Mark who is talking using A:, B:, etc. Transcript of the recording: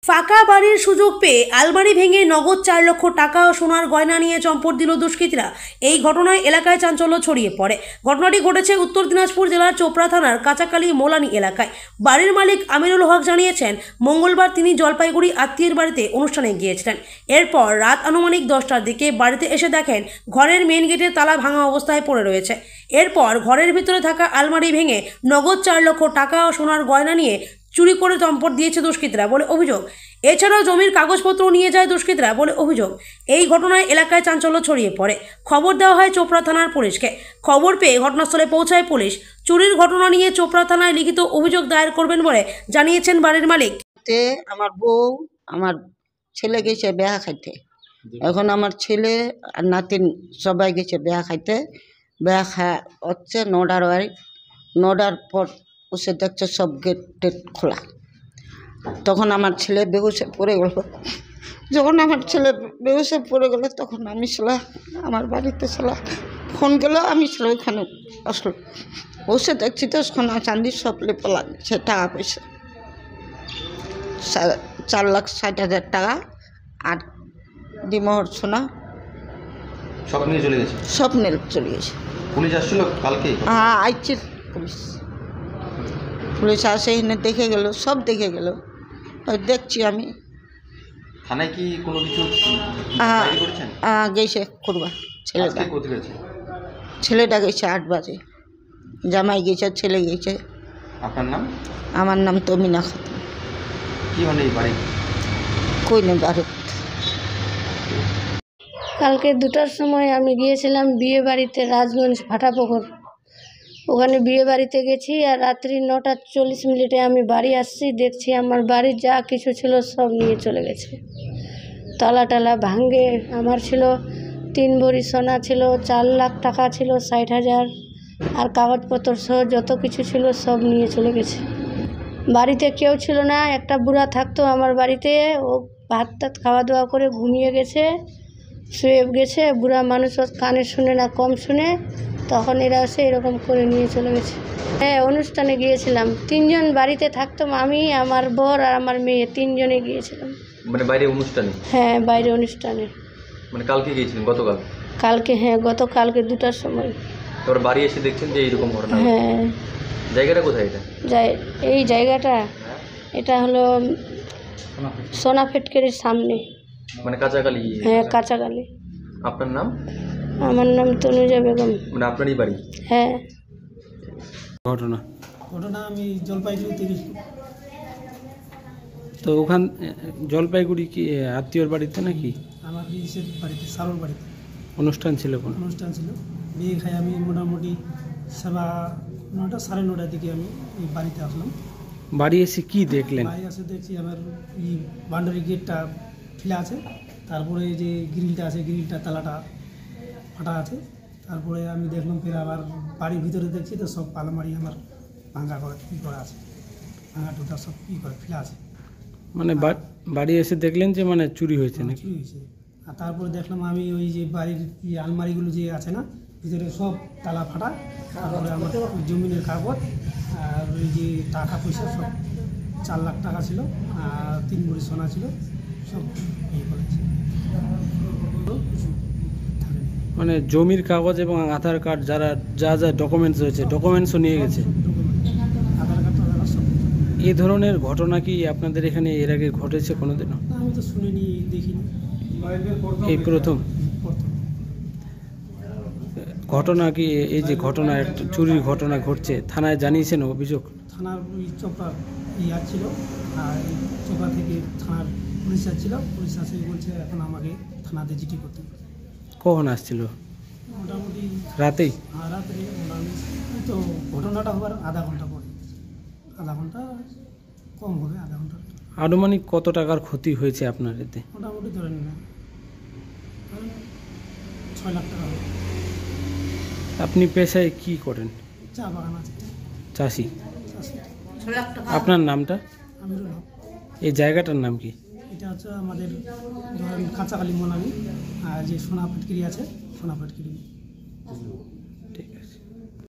A: ফাঁকা বাড়ির সুযোগ পেয়ে আলমারি ভেঙে নগদ 4 লক্ষ টাকা ও সোনার গয়না নিয়ে চম্পট দিল দুষ্কৃতীরা। এই ঘটনায় এলাকায় চাঞ্চল্য ছড়িয়ে পড়ে। ঘটনাটি ঘটেছে উত্তর দিনাজপুর জেলার চোপড়া থানার কাঁচাকালী মোলানি এলাকায়। বাড়ির মালিক আমিনুল হক জানিয়েছেন, মঙ্গলবার তিনি জলপাইগুড়ি আত্মীয়ের বাড়িতে অনুষ্ঠানে গিয়েছিলেন। এরপর রাত আনুমানিক 10টার দিকে বাড়িতে এসে দেখেন ঘরের মেন গেটের তালা ভাঙা অবস্থায় পড়ে রয়েছে। এরপর ঘরের ভিতরে থাকা আলমারি ভেঙে নগদ 4 লক্ষ টাকা ও সোনার গয়না নিয়ে চুরি করে চম্পট দিয়েছে দুষ্কৃতীরা বলে অভিযোগ। এছাড়াও জমির কাগজপত্র নিয়ে যায় দুষ্কৃতীরা বলে অভিযোগ। এই ঘটনায় এলাকায় চাঞ্চল্য ছড়িয়ে পড়ে। খবর দেওয়া হয় চোপড়া থানার পুলিশকে। খবর পেয়ে ঘটনাস্থলে পৌঁছায় পুলিশ। চুরির ঘটনা নিয়ে চোপড়া থানায় লিখিত অভিযোগ দায়ের করবেন বলে জানিয়েছেন বাড়ির মালিক।
B: আমার বউ আমার ছেলে গেছে বেহা খাইতে, এখন আমার ছেলে আর নাতিন সবাই গেছে বেহা খাইতে। বেহা খা হচ্ছে 9টার বাড়ি, 9টার পর বসে দেখছে সব গেট টেট খোলা। তখন আমার ছেলে বেহুশে পড়ে গেল। যখন আমার ছেলে বেহুশে পড়ে গেল তখন আমি ছেলে আমার বাড়িতে ছেলে ফোন গেল, আমি ছেলে ওইখানে আসলো। বসে দেখছি তো সোনা চাঁদি সব লেপলা গেছে, টাকা পয়সা 4,60,000 টাকা আর ডিমোহর সোনা
C: সব নিয়ে চলে গেছে।
B: সব নিয়ে চলে গেছে।
C: পুলিশ আসছিল কালকে?
B: হ্যাঁ আইছে পুলিশ আসে, এখানে দেখে গেল, সব দেখে গেল। দেখছি আমি।
C: থানায় কি কোনো কিছু
B: গেছে করবা ছেলেটা? ছেলেটা গেছে 8 বাজে, জামাই গেছে, ছেলে গেছে।
C: আপনার নাম?
B: আমার নাম তমিনা খাতুন।
C: কি হলো এই বাড়ি?
B: কই নেই বাড়ি।
D: কালকে 2টার সময় আমি গিয়েছিলাম বিয়ে বাড়িতে, রাজগঞ্জ ভাটাপুকুর। ওখানে বিয়ে বাড়িতে গেছি আর রাত্রি 9:40 আমি বাড়ি আসছি। দেখছি আমার বাড়ির যা কিছু ছিল সব নিয়ে চলে গেছে। তালা টালা ভাঙে। আমার ছিল 3 ভরি সোনা ছিল, 4 লাখ টাকা ছিল, 60,000 আর কাগজপত্র সহ যত কিছু ছিল সব নিয়ে চলে গেছে। বাড়িতে কেউ ছিল না, একটা বুড়া থাকতো আমার বাড়িতে। ও ভাত টাত খাওয়া দাওয়া করে ঘুমিয়ে গেছে, শুয়ে গেছে। বুড়া মানুষ কানে শুনে না, কম শুনে। তখন এরা এসে এরকম করে নিয়ে চলে গেছে। হ্যাঁ অনুষ্ঠানে গিয়েছিলাম, 3 জন বাড়িতে থাকতাম, আমি, আমার বর আর আমার মেয়ে, 3 জনে গিয়েছিলাম।
C: মানে বাইরে অনুষ্ঠানে?
D: হ্যাঁ বাইরে অনুষ্ঠানে।
C: মানে কালকে গিয়েছিলেন? গতকাল?
D: কালকে, হ্যাঁ গতকালকে 2টার সময়।
C: এবার বাড়ি এসে দেখছেন যে এইরকম ঘটনা?
D: হ্যাঁ।
C: জায়গাটা কোথায় এটা?
D: এই জায়গাটা এটা হলো সোনা ফ্যাক্টরির সামনে,
C: মানে কাঁচাকালী?
D: হ্যাঁ কাঁচাকালী।
C: আপনার নাম?
D: আমার নাম তনুজা বেগম।
C: মানে আপনারই বাড়ি?
D: হ্যাঁ।
E: ঘটনা
F: আমি জলপাইগুড়ি 30।
E: তো ওখান জলপাইগুড়ি কি আত্মীয়র বাড়িতে নাকি?
F: আমার বিশের বাড়িতে, সারোর বাড়িতে
E: অনুষ্ঠান ছিল। কোন
F: অনুষ্ঠান ছিল? বিয়ে খাই আমি মোটামুটি 9:30 সাড়ে 9টার দিকে আমি এই বাড়িতে আসলাম।
E: বাড়ি এসে কি দেখলেন?
F: বাড়ি এসে দেখছি আমার এই বাউন্ডারি গেটটা ফেলা আছে, তারপরে যে গ্রিলটা আছে, গ্রিলটা তালাটা ফাটা আছে। তারপরে আমি দেখলাম ফের আবার বাড়ির ভিতরে দেখছি তো সব আলমারি আমার ভাঙা করে করা আছে, ভাঙা টুটা সব করে ফেলা আছে। মানে
E: বাড়ি এসে দেখলেন যে মানে চুরি হয়েছে নাকি?
F: চুরি হয়েছে। আর তারপরে দেখলাম আমি ওই যে বাড়ির আলমারিগুলো যে আছে না, ভিতরে সব তালা ফাটা। তারপরে আমার জমিনের কাগজ আর ওই যে টাকা পয়সা সব 4 লাখ টাকা ছিল আর 3 ভরি সোনা ছিল, সব ইয়ে করেছে।
E: মানে জমির কাগজ এবং আধার কার্ড যা যা ডকুমেন্টস হয়েছে, ডকুমেন্টসও নিয়ে গেছে।
F: আধার কার্ড সব।
E: এই ধরনের ঘটনা কি আপনাদের এখানে এর আগে ঘটেছে কোনোদিনও?
F: আমি তো শুনিনি, দেখিনি,
E: এই প্রথম ঘটনা। কি এই যে ঘটনা, একটা চুরির ঘটনা ঘটছে, থানায় জানিয়েছেন অভিযোগ?
F: থানার ওই চোপড়া ছিল, আর চোপড়া থেকে থানার পুলিশ আসছিল। পুলিশ আসে বলছে এখন আমাকে থানাতে জিডি করতে।
E: কখন আসছিল?
F: মোটামুটি
E: রাতেই?
F: রাত্রে মোটামুটি তো ঘটনাটা হবার আধা ঘন্টা পরে, আধা ঘন্টা কম হবে, আধা ঘন্টা।
E: আনুমানিক কত টাকার ক্ষতি হয়েছে আপনার এতে?
F: মোটামুটি ধরে নিন 6 লাখ টাকা হবে।
E: আপনি পেশায় কি করেন?
F: চা বাগান আছে।
E: চাষি। আপনার নামটা?
F: আমিরুল হক।
E: এই জায়গাটার নাম কি?
F: এটা হচ্ছে আমাদের ধরেন কাঁচাকালী মোলানি, আর যে সোনা ফ্যাক্টরি আছে, সোনা ফ্যাক্টরি।